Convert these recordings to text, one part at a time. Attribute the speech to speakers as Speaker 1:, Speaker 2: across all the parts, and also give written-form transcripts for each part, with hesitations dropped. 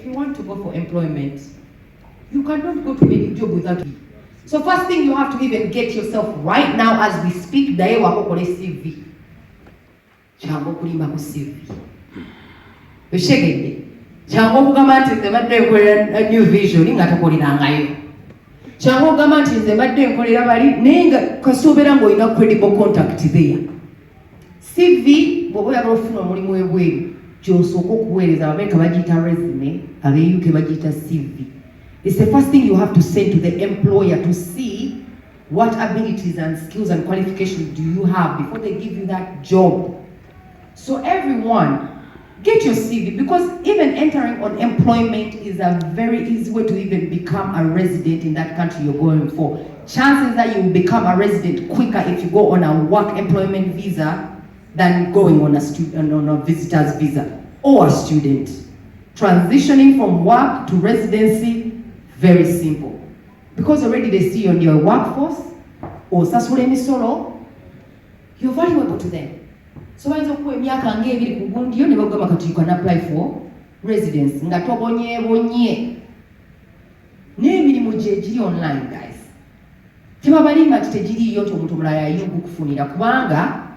Speaker 1: if you want to go for employment, you cannot go to any job without it. So first thing you have to even get yourself right now as we speak, daye wakokole CV. Chango kulima ku CV. Oshegedde. Chango kugamba nti nze badde nkolera New Vision nga tokolinangayo. Chango kugamba nti nze badde nkolera bali naye nga kasobeera ng'olina credible contact there. CV bw'oba oyagala okufuna omulimu w'ebweru gy'osooka okuweereza Abamerica bagiyita resume, Abe-UK bagiyita CV. It's the first thing you have to send to the employer to see what abilities and skills and qualifications do you have before they give you that job. So everyone, get your CV, because even entering on employment is a very easy way to even become a resident in that country you're going for. Chances that you will become a resident quicker if you go on a work employment visa than going on a visitor's visa or a student. Transitioning from work to residency, very simple. Because already they see you on your workforce or sasule emisolo, you're valuable to them. So bayinza okuwa emyaka ng'ebiri ku gundi yo ne bagamba kati you can apply for residence nga tobonyeebonye n'emirimu gye giri online guys. Tebabalimba nti tegiriyo nti omuntu omulala yayinza okukufunira kubanga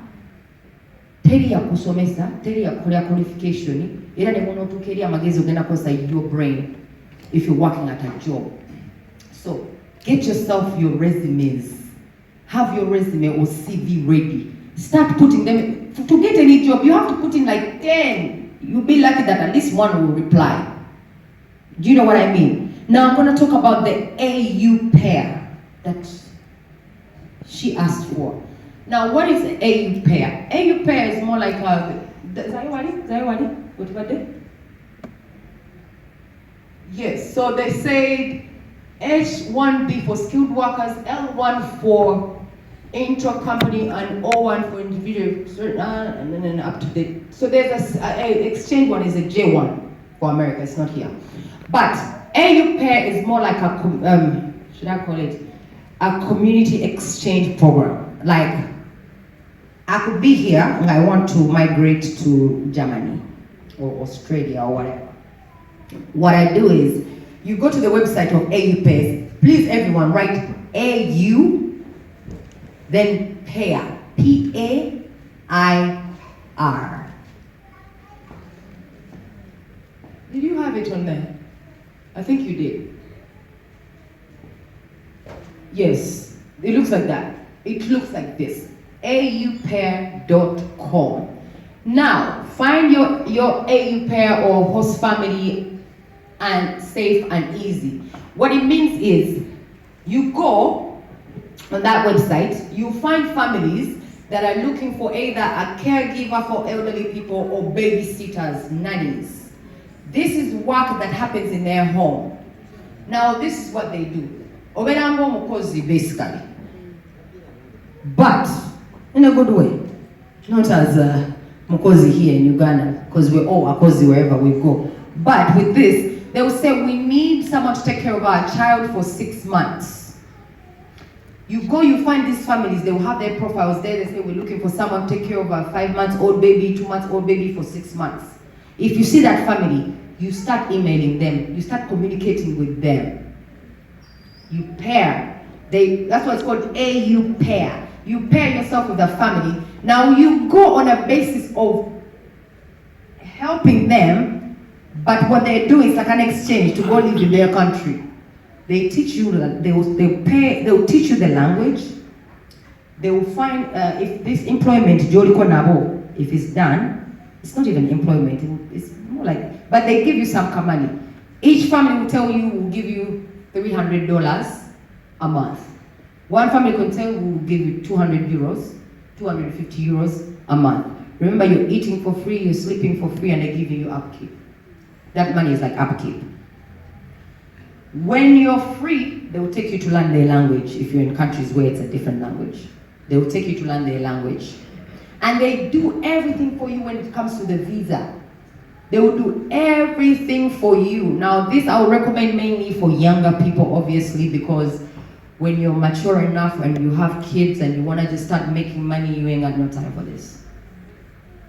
Speaker 1: teri yakusomesa, teri yakukolera qualification era ne bw'onootuuka eri amagezi ogenda kukozesa your brain if you're working at a job. So get yourself your resumes. Have your resume or CV ready. Start putting them. To get any job, you have to put in like 10. You'll be lucky that at least one will reply. Do you know what I mean? Now I'm going to talk about the AU pair that she asked for. Now what is the AU pair? AU pair is more like a... Zayawadi? What about that? Yes, so they said H1B for skilled workers, L1 for intra-company, and O1 for individual, and then up to date. So there's a exchange one is a J1 for America, it's not here. But AU pair is more like a, should I call it, a community exchange program. Like, I could be here and I want to migrate to Germany or Australia or whatever. What I do is, you go to the website of AU Pairs. Please, everyone, write AU, then pair, P-A-I-R. Did you have it on there? I think you did. Yes, it looks like that. It looks like this, aupair.com. Now, find your AU pair or host family and safe and easy. What it means is, you go on that website, you find families that are looking for either a caregiver for elderly people or babysitters, nannies. This is work that happens in their home. Now, this is what they do. Oberango mukozi, basically. But, in a good way. Not as mukozi here in Uganda, because we're all mukozi wherever we go. But with this, they will say, we need someone to take care of our child for 6 months. You go, you find these families, they will have their profiles there. They say, we're looking for someone to take care of a 5-month-old baby, 2-month-old baby for 6 months. If you see that family, you start emailing them. You start communicating with them. You pair. That's why it's called AU pair. You pair yourself with a family. Now you go on a basis of helping them, but what they're doing is like an exchange to go live in their country. They teach you, they will teach you the language. They will find, if this employment, if it's done, it's not even employment, it's more like, but they give you some money. Each family will tell you, will give you $300 a month. One family can tell you, will give you 200 euros, 250 euros a month. Remember, you're eating for free, you're sleeping for free, and they're giving you upkeep. That money is like upkeep. When you're free, they will take you to learn their language. If you're in countries where it's a different language, they will take you to learn their language. And they do everything for you when it comes to the visa. They will do everything for you. Now, this I would recommend mainly for younger people, obviously, because when you're mature enough and you have kids and you want to just start making money, you ain't got no time for this.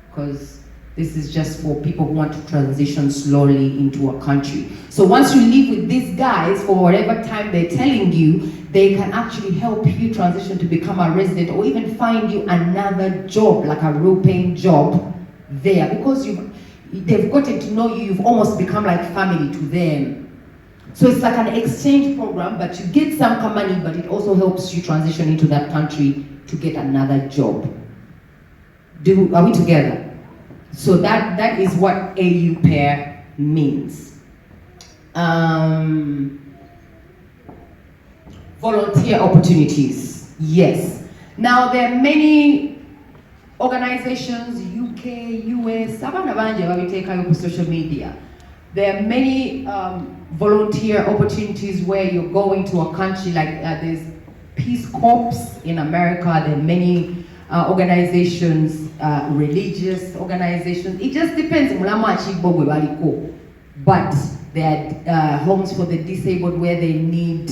Speaker 1: Because This is just for people who want to transition slowly into a country. So once you live with these guys for whatever time they're telling you, they can actually help you transition to become a resident or even find you another job, like a real paying job there. Because they've gotten to know you, you've almost become like family to them. So it's like an exchange program, but you get some money, but it also helps you transition into that country to get another job. Are we together? So that is what AU Pair means. Volunteer opportunities, yes. Now there are many organizations, UK, US, social media. There are many volunteer opportunities where you're going to a country, like there's Peace Corps in America, there are many organizations, religious organizations. It just depends. But there are homes for the disabled where they need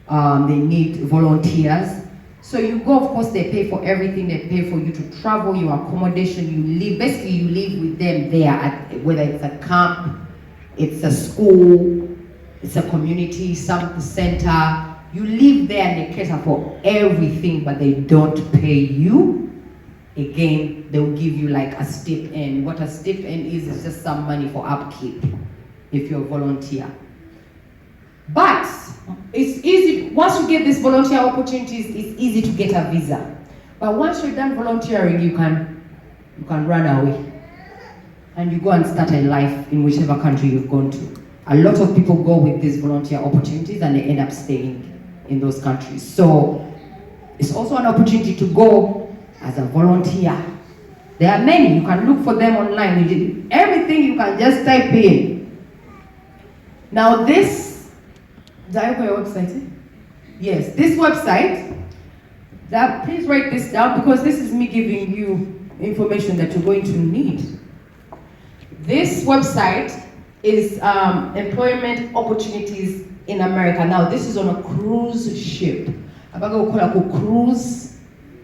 Speaker 1: volunteers. So you go, of course, they pay for everything. They pay for you to travel, your accommodation, you live. Basically, you live with them there, whether it's a camp, it's a school, it's a community center. You live there and they cater for everything, but they don't pay you. Again, they'll give you like a stipend. What a stipend is just some money for upkeep if you're a volunteer. But it's easy, once you get these volunteer opportunities, it's easy to get a visa. But once you're done volunteering, you can run away. And you go and start a life in whichever country you've gone to. A lot of people go with these volunteer opportunities and they end up staying in those countries. So it's also an opportunity to go as a volunteer. There are many, you can look for them online. Everything you can just type in. Now this, did I open your website? Yes, this website, please write this down because this is me giving you information that you're going to need. This website is employment opportunities in America. Now this is on a cruise ship. Cruise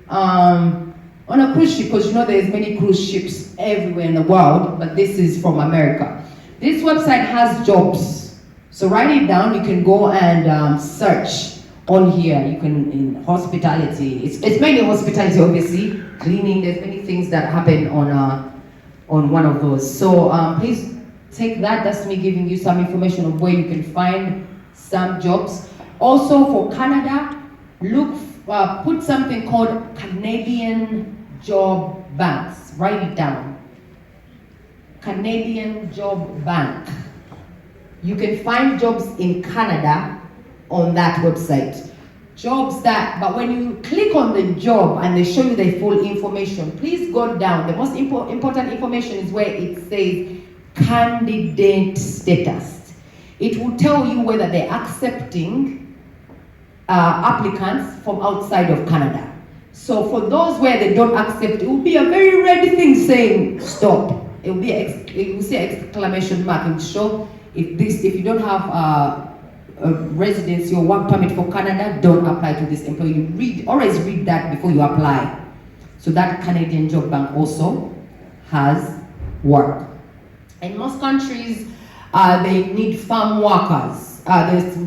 Speaker 1: on a cruise ship, because you know there's many cruise ships everywhere in the world, but this is from America. This website has jobs. So write it down. You can go and search on here. You can, in hospitality. It's mainly hospitality, obviously. Cleaning. There's many things that happen on one of those. So please take that. That's me giving you some information of where you can find some jobs. Also for Canada, put something called Canadian Job Banks. Write it down. Canadian Job Bank. You can find jobs in Canada on that website. But when you click on the job and they show you the full information, please go down. The most important information is where it says candidate status. It will tell you whether they're accepting applicants from outside of Canada. So for those where they don't accept, it will be a very red thing saying stop. It will say exclamation mark. It will show if you don't have a residency or work permit for Canada, don't apply to this employee. Always read that before you apply. So that Canadian Job Bank also has work. In most countries, they need farm workers. There's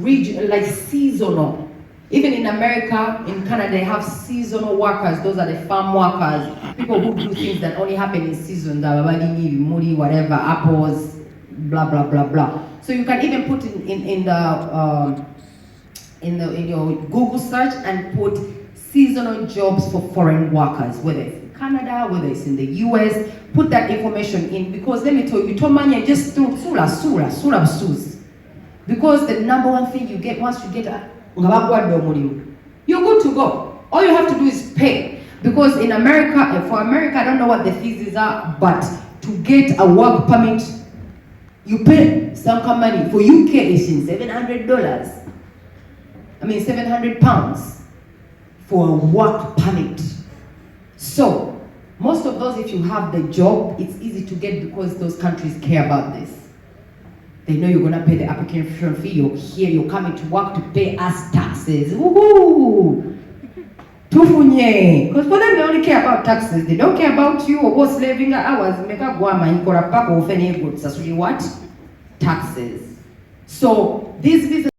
Speaker 1: like seasonal. Even in America, in Canada, they have seasonal workers. Those are the farm workers. People who do things that only happen in season. Whatever, apples, blah, blah, blah, blah. So you can even put in your Google search and put seasonal jobs for foreign workers, whether it's in Canada, whether it's in the US. Put that information in, because let me tell you, just do because the number one thing you get once you get you're good to go. All you have to do is pay, because in America, for America, I don't know what the fees are, but to get a work permit, you pay some kind of money. For UK, it's $700. I mean, £700 for a work permit. So, most of those, if you have the job, it's easy to get because those countries care about this. They know you're going to pay the application fee. You're here, you're coming to work to pay us taxes. Woohoo! tufunye, because for them they only care about taxes, they don't care about you or what's living hours. Meka guama inkora pako ufene good sasuli what? Taxes. So these